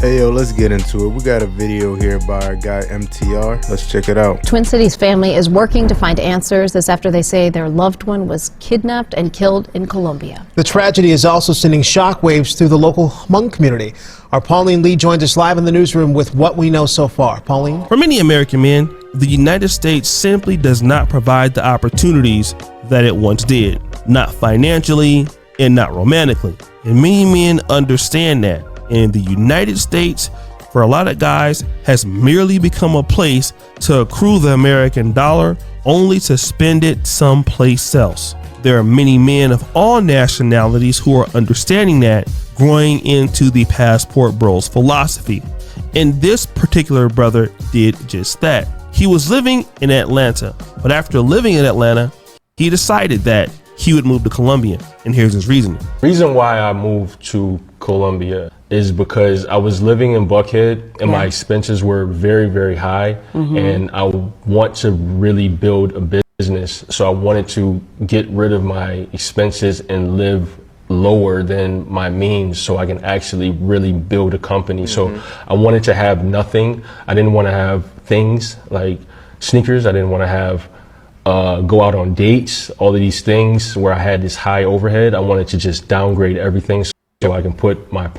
Hey yo, let's get into it. We got a video here by our guy MTR. Let's check it out. Twin Cities family is working to find answers. This after they say their loved one was kidnapped and killed in Colombia. The tragedy is also sending shockwaves through the local Hmong community. Our Pauline Lee joins us live in the newsroom with what we know so far. Pauline? For many American men, the United States simply does not provide the opportunities that it once did. Not financially and not romantically. And many men understand that. And the United States, for a lot of guys, has merely become a place to accrue the American dollar only to spend it someplace else. There are many men of all nationalities who are understanding that, growing into the Passport Bros philosophy. And this particular brother did just that. He was living in Atlanta, but after living in Atlanta, he decided that he would move to Colombia. And here's his reasoning. Reason why I moved to Colombia is because I was living in Buckhead and my expenses were very, very high. And I want to really build a business. So I wanted to get rid of my expenses and live lower than my means so I can actually really build a company. So I wanted to have nothing. I didn't want to have things like sneakers. I didn't want to have go out on dates, all of these things where I had this high overhead. I wanted to just downgrade everything so I can put my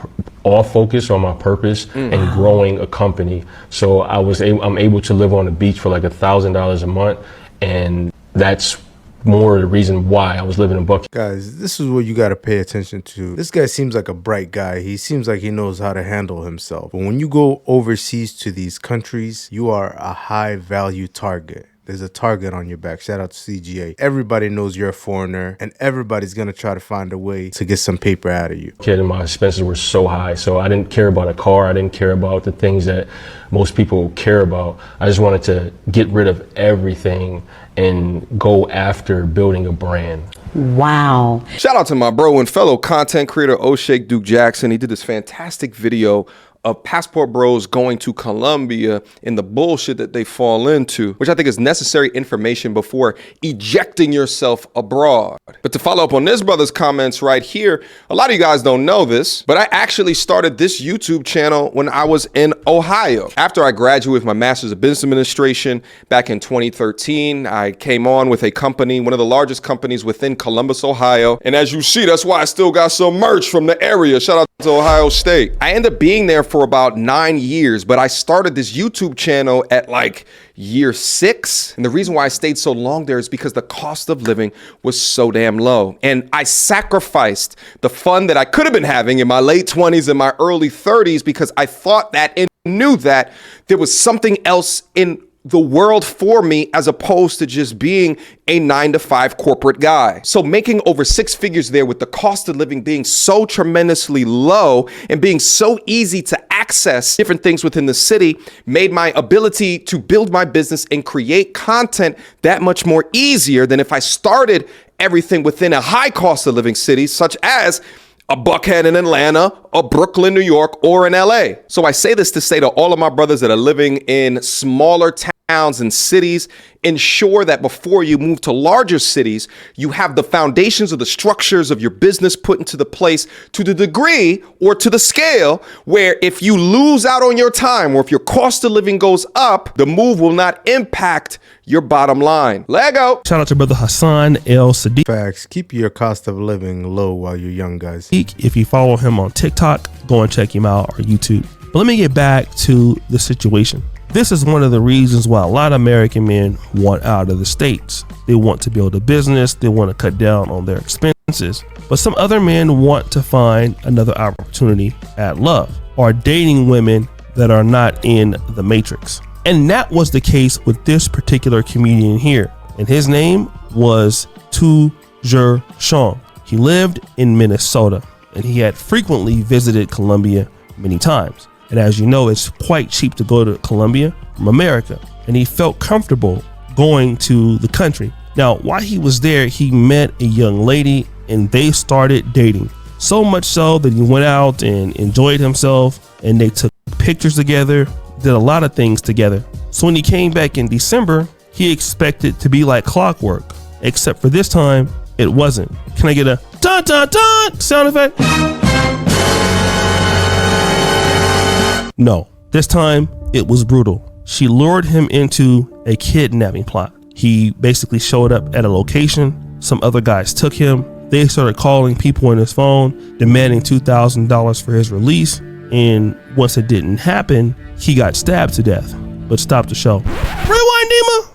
all focus on my purpose and growing a company. So I'm able to live on the beach for like $1,000 a month, and that's more the reason why I was living in Buckhead. Guys, this is what you got to pay attention to. This guy seems like a bright guy. He seems like he knows how to handle himself. But when you go overseas to these countries, you are a high value target. There's a target on your back. Shout out to CGA. Everybody knows you're a foreigner, and everybody's gonna try to find a way to get some paper out of you. And my expenses were so high, so I didn't care about a car. I didn't care about the things that most people care about. I just wanted to get rid of everything and go after building a brand. Wow. Shout out to my bro and fellow content creator, O'Shake Duke Jackson. He did this fantastic video of Passport Bros going to Colombia and the bullshit that they fall into, which I think is necessary information before ejecting yourself abroad. But to follow up on this brother's comments right here, a lot of you guys don't know this, but I actually started this YouTube channel when I was in Ohio. After I graduated with my Master's of Business Administration back in 2013, I came on with a company, one of the largest companies within Columbus, Ohio. And as you see, that's why I still got some merch from the area. Shout out to Ohio State. I ended up being there for about 9 years, but I started this YouTube channel at like year 6. And the reason why I stayed so long there is because the cost of living was so damn low. And I sacrificed the fun that I could have been having in my late 20s and my early 30s because I thought that and knew that there was something else in the world for me as opposed to just being a 9-to-5 corporate guy. So making over 6 figures there with the cost of living being so tremendously low and being so easy to access different things within the city made my ability to build my business and create content that much more easier than if I started everything within a high cost of living city such as a Buckhead in Atlanta, a Brooklyn, New York, or in LA. So I say this to say to all of my brothers that are living in smaller towns and cities, ensure that before you move to larger cities, you have the foundations of the structures of your business put into the place to the degree or to the scale where if you lose out on your time or if your cost of living goes up, the move will not impact your bottom line. Lego. Shout out to brother Hassan El Sadiq. Facts. Keep your cost of living low while you're young, guys. If you follow him on TikTok, go and check him out, or YouTube. But let me get back to the situation. This is one of the reasons why a lot of American men want out of the States. They want to build a business. They want to cut down on their expenses. But some other men want to find another opportunity at love or dating women that are not in the matrix. And that was the case with this particular comedian here. And his name was Tu Jer Shong. He lived in Minnesota and he had frequently visited Colombia many times. And as you know, it's quite cheap to go to Colombia from America. And he felt comfortable going to the country. Now, while he was there, he met a young lady and they started dating. So much so that he went out and enjoyed himself and they took pictures together, did a lot of things together. So when he came back in December, he expected to be like clockwork, except for this time, it wasn't. Can I get a dun dun dun sound effect? No, this time it was brutal. She lured him into a kidnapping plot. He basically showed up at a location. Some other guys took him. They started calling people on his phone, demanding $2,000 for his release. And once it didn't happen, he got stabbed to death. But stop the show. Rewind, Nima!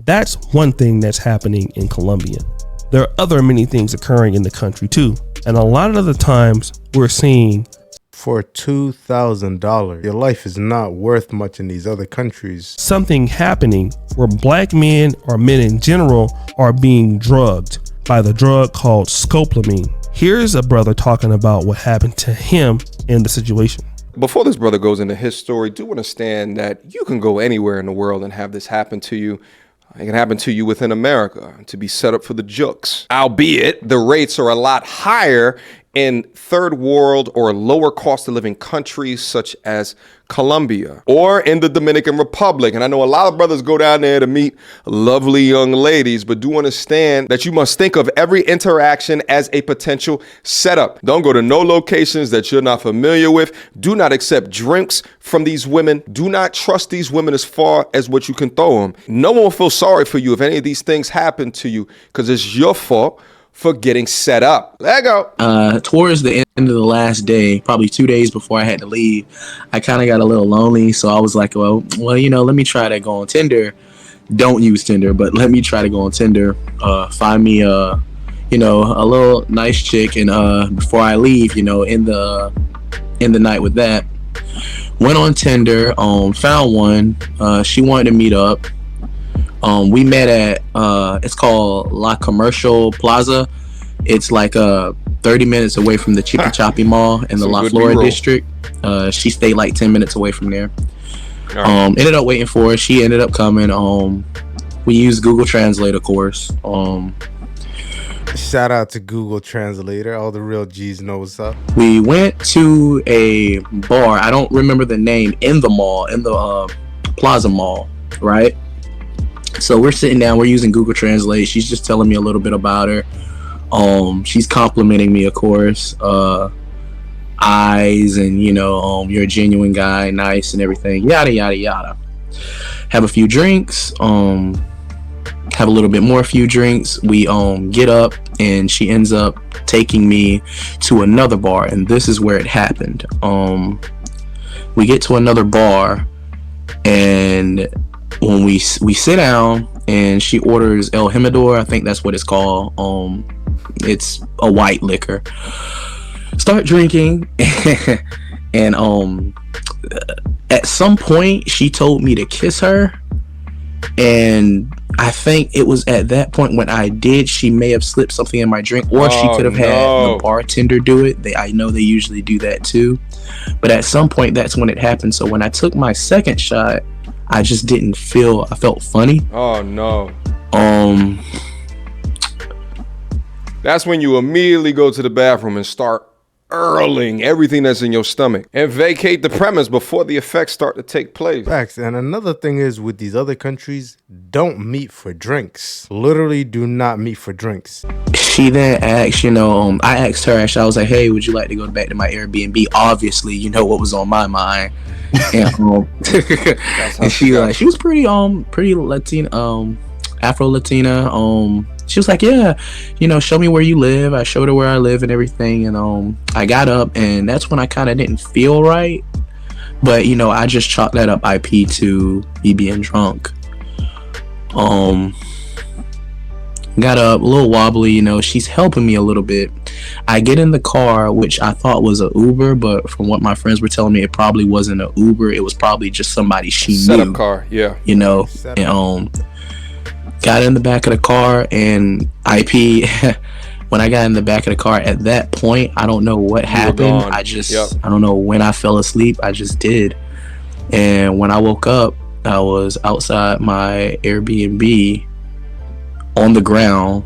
That's one thing that's happening in Colombia. There are other many things occurring in the country too. And a lot of the times we're seeing, For $2,000, your life is not worth much in these other countries. something happening where black men or men in general are being drugged by the drug called scopolamine. Here's a brother talking about what happened to him in the situation. Before this brother goes into his story, do understand that you can go anywhere in the world and have this happen to you. It can happen to you within America, to be set up for the jokes. Albeit, the rates are a lot higher in third world or lower cost of living countries such as Colombia or in the Dominican Republic. And I know a lot of brothers go down there to meet lovely young ladies, but do understand that you must think of every interaction as a potential setup. Don't go to no locations that you're not familiar with. Do not accept drinks from these women. Do not trust these women as far as what you can throw them. No one will feel sorry for you if any of these things happen to you because it's your fault for getting set up. Let go. Towards the end of the last day, probably 2 days before I had to leave, I kind of got a little lonely. So I was like, well, let me try to go on Tinder. Don't use Tinder, but let me try to go on Tinder. Find me a little nice chick, and before I leave, in the night with that, went on Tinder, found one. She wanted to meet up. We met at it's called La Commercial Plaza. It's like 30 minutes away from the Chippy Choppy Mall in the La Flora district. She stayed like 10 minutes away from there. Right. Ended up waiting for her. She ended up coming. We used Google Translate, of course. Shout out to Google Translator. All the real G's know what's up. We went to a bar. I don't remember the name, in the mall, in the Plaza Mall, right? So we're sitting down, we're using Google Translate. She's just telling me a little bit about her. She's complimenting me, of course. Eyes and, you're a genuine guy, nice and everything. Yada, yada, yada. Have a few drinks. Have a little bit more, few drinks. We get up and she ends up taking me to another bar. And this is where it happened. We get to another bar and when we sit down and she orders El Jimador, I think that's what it's called. It's a white liquor. Start drinking and at some point she told me to kiss her, and I think it was at that point when I did, she may have slipped something in my drink, or she could have had the bartender do it. I know they usually do that too, but at some point that's when it happened. So when I took my second shot, I just didn't feel, I felt funny. Oh no. That's when you immediately go to the bathroom and start hurling everything that's in your stomach and vacate the premise before the effects start to take place. Facts. And another thing is, with these other countries, don't meet for drinks. Literally do not meet for drinks. She then asked, I asked her, I was like, hey, would you like to go back to my Airbnb? Obviously, what was on my mind. And, and she was pretty Latina, Afro Latina. She was like, yeah, show me where you live. I showed her where I live and everything. And I got up, and that's when I kind of didn't feel right. But I just chalked that up IP to me being drunk. Got up a little wobbly, she's helping me a little bit. I get in the car, which I thought was an Uber, but from what my friends were telling me, it probably wasn't an Uber. It was probably just somebody she knew. Setup car, yeah. And got in the back of the car, and IP, when I got in the back of the car, at that point, I don't know what happened. I don't know when I fell asleep. I just did. And when I woke up, I was outside my Airbnb on the ground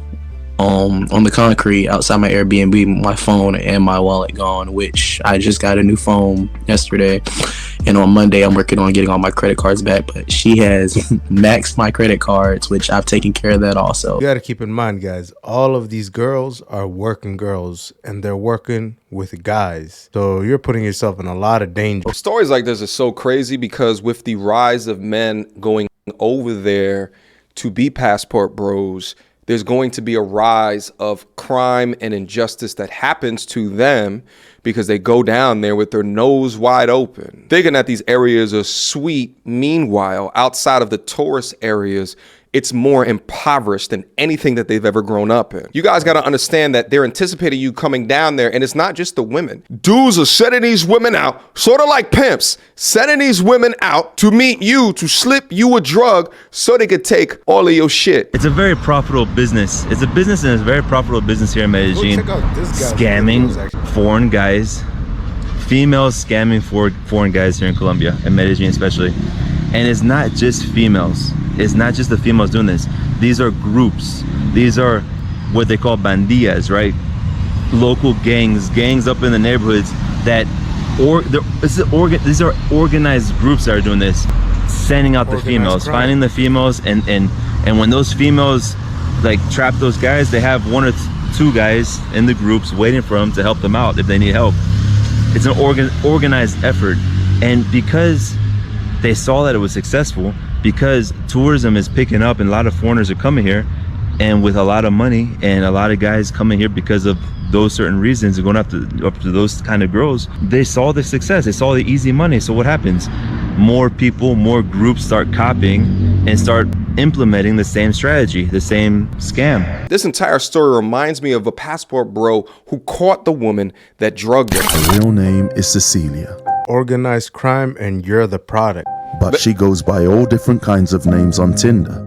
on the concrete outside my Airbnb, my phone and my wallet gone, which I just got a new phone yesterday. And on Monday, I'm working on getting all my credit cards back. But she has maxed my credit cards, which I've taken care of that also. You got to keep in mind, guys, all of these girls are working girls and they're working with guys. So you're putting yourself in a lot of danger. Stories like this are so crazy because with the rise of men going over there to be passport bros, there's going to be a rise of crime and injustice that happens to them because they go down there with their nose wide open, thinking that these areas are sweet. Meanwhile, outside of the tourist areas, it's more impoverished than anything that they've ever grown up in. You guys got to understand that they're anticipating you coming down there, and it's not just the women. Dudes are setting these women out, sort of like pimps, setting these women out to meet you, to slip you a drug so they could take all of your shit. It's a very profitable business. It's a business, and it's a very profitable business here in Medellin. Scamming foreign guys, females scamming foreign guys here in Colombia, and Medellin especially. And it's not just females. It's not just the females doing this. These are groups. These are what they call bandillas, right? Local gangs up in the neighborhoods that, these are organized groups that are doing this, sending out the females, finding the females, and when those females like trap those guys, they have one or two guys in the groups waiting for them to help them out if they need help. It's an organized effort, and because they saw that it was successful, because tourism is picking up and a lot of foreigners are coming here, and with a lot of money and a lot of guys coming here because of those certain reasons and going up to those kind of girls, they saw the success, they saw the easy money. So what happens? More people, more groups start copying and start implementing the same strategy, the same scam. This entire story reminds me of a passport bro who caught the woman that drugged him. Her real name is Cecilia. Organized crime, and you're the product. But she goes by all different kinds of names on Tinder.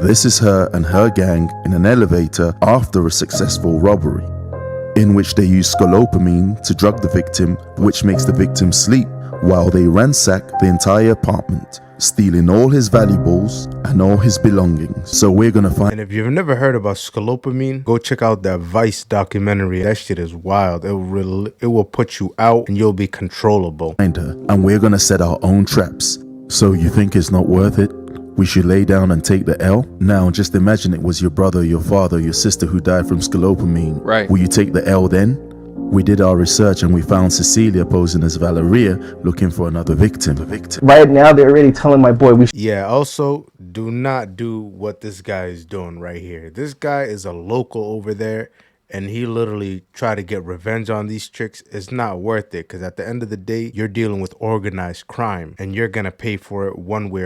This is her and her gang in an elevator after a successful robbery, in which they use scolopamine to drug the victim, which makes the victim sleep while they ransack the entire apartment, stealing all his valuables and all his belongings. So we're gonna find. And if you've never heard about scolopamine, go check out that Vice documentary. That shit is wild. It will put you out and you'll be controllable. Find her, and we're gonna set our own traps. So you think it's not worth it? We should lay down and take the L? Now just imagine it was your brother, your father, your sister who died from scolopamine. Right. Will you take the L then? We did our research and we found Cecilia posing as Valeria looking for another victim. Right now, they're already telling my boy Yeah, also, do not do what this guy is doing right here. This guy is a local over there, and he literally tried to get revenge on these chicks. It's not worth it, because at the end of the day, you're dealing with organized crime, and you're going to pay for it one way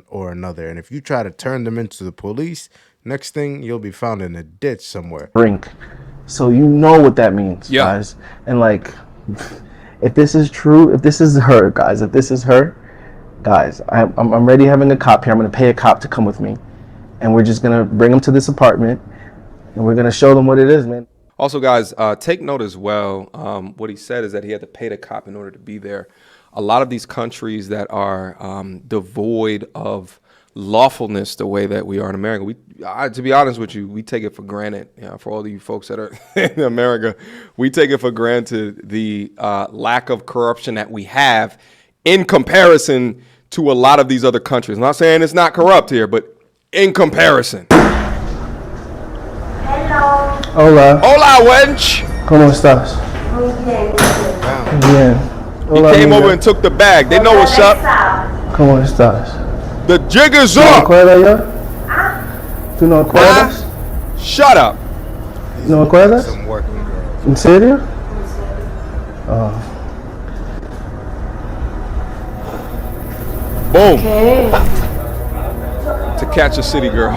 or another. And if you try to turn them into the police, next thing, you'll be found in a ditch somewhere. Brink. So you know what that means, guys. And like, if this is true, if this is her, guys, I'm ready having a cop here. I'm going to pay a cop to come with me. And we're just going to bring them to this apartment, and we're going to show them what it is, man. Also, guys, take note as well. What he said is that he had to pay the cop in order to be there. A lot of these countries that are devoid of lawfulness the way that we are in America, to be honest with you, we take it for granted. For all of you folks that are in America, we take it for granted the lack of corruption that we have in comparison to a lot of these other countries. I'm not saying it's not corrupt here, but in comparison. Hola. Hola, wench. ¿Cómo estás? Muy bien. Bien. He came over and took the bag. They know what's up. ¿Cómo estás? The jig is ¿Tú no up. acuerdas yo? ¿Tú no acuerdas? Shut up. ¿No acuerdas? Some working girls. ¿En serio? Oh. Boom. To catch a city girl.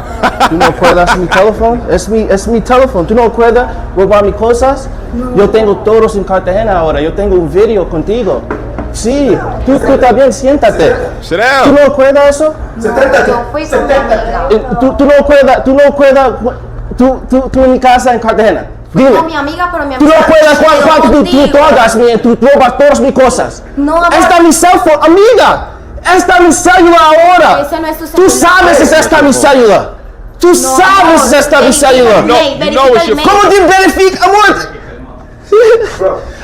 ¿Tú no acuerdas mi teléfono? Es mi teléfono. ¿Tú no acuerdas robar mis cosas? No. Yo tengo todos en Cartagena ahora. Yo tengo un video contigo. Sí, tú también siéntate. Sit down. ¿Tú no acuerdas eso? Yo fui con mi amiga. ¿Tú no acuerdas tú en mi casa en Cartagena? Fui Dime. con mi amiga, pero mi ¿Tú amiga. no acuerdas cuánto tú hagas, tú robas todas mis cosas? No, amor. Esta es mi cell phone, amiga. Esta es mi célula ahora. Ese no es tu Tú celular. sabes que esta es mi célula. Tú sabes esta diciendo. You know it's your ¿Cómo te verifica, amor?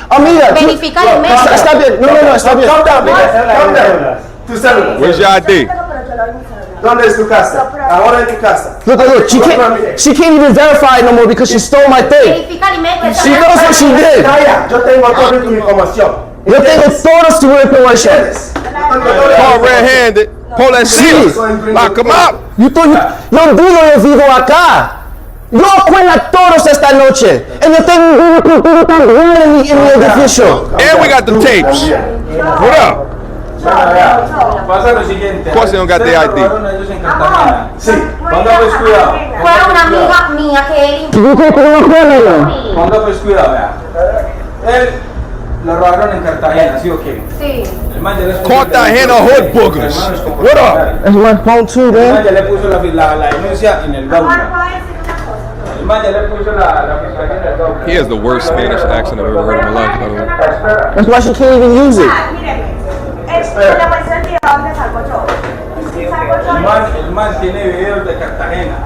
Amiga, Verificar el médico. está bien. No, está bien. Calm down. Tu celular. Where's your ID? ¿Dónde es tu casa? Ahora en tu casa. Look, she can't even verify no more because she stole my thing. Verificar el médico. She knows what she did. Calla, yo tengo toda tu información. Yo tengo toda tu información. Call red-handed. Pull that shit. Lock him up. Yo digo yo vivo acá. Yo cuela todos esta noche. Y yo tengo en mi edificio. And we got the tapes. What up? Pasa lo siguiente. Of course they don't got the ID. Sí. Ponga pues cuidado. Fue una amiga mía que él. Ponga pues cuidado, vea. Él lo robaron en Cartagena, ¿sí o qué? Sí. El man ya le puso- Cartagena hood boogers. What up? It's my phone too, El man man. ya le puso la denuncia en el baúl. El man ya le puso la fiscalía en el baúl. He has the worst Spanish accent I've ever heard in my life, by the way. That's why she can't even use it. El man tiene videos de Cartagena.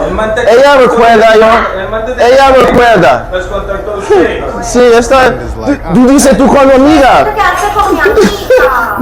El man te- Ella recuerda, El man te- Ella recuerda. Los contactó usted. Sí, está. Tú dices tú con mi amiga. Quedarse con mi amiga.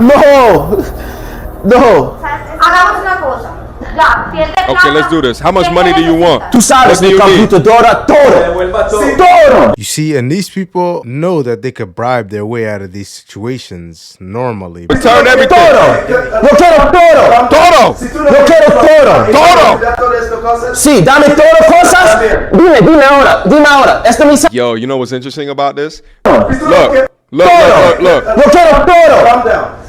No. Hagamos una cosa. Ya, pierde Okay, let's do this. How much money do you want? Tú sabes, What do mi you need? computadora, todo. Devuelva todo. Todo. You see, and these people know that they could bribe their way out of these situations normally. Return everything. Todo. Yo quiero todo. Todo. Yo quiero todo. Todo. Sí, dame todo cosas. Dime ahora. Esto me Yo, you know what's interesting about this? Todo. Look. Yo quiero todo.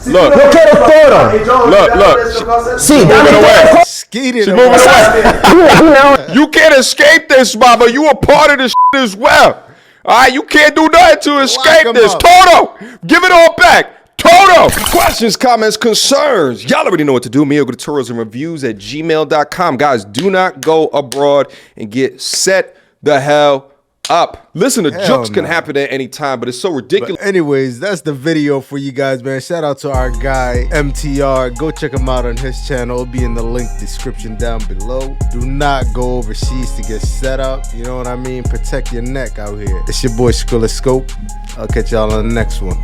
Look. Yo quiero todo. Look. Sí, dame moving away. todo cosas. Skeeted She moving Dime away. ahora. You can't escape this, Baba. You a part of this shit as well. All right, you can't do nothing to escape 'em this. up. Toto, give it all back. Toto. Questions, comments, concerns. Y'all already know what to do. Mediocre tourism reviews at gmail.com. Guys, do not go abroad and get set the hell up. Listen, the Hell jokes can no. happen at any time, but it's so ridiculous. But anyways, that's the video for you guys, man. Shout out to our guy MTR. Go check him out on his channel. It'll be in the link description down below. Do not go overseas to get set up. You know what I mean? Protect your neck out here. It's your boy Skrilla Scope. I'll catch y'all on the next one.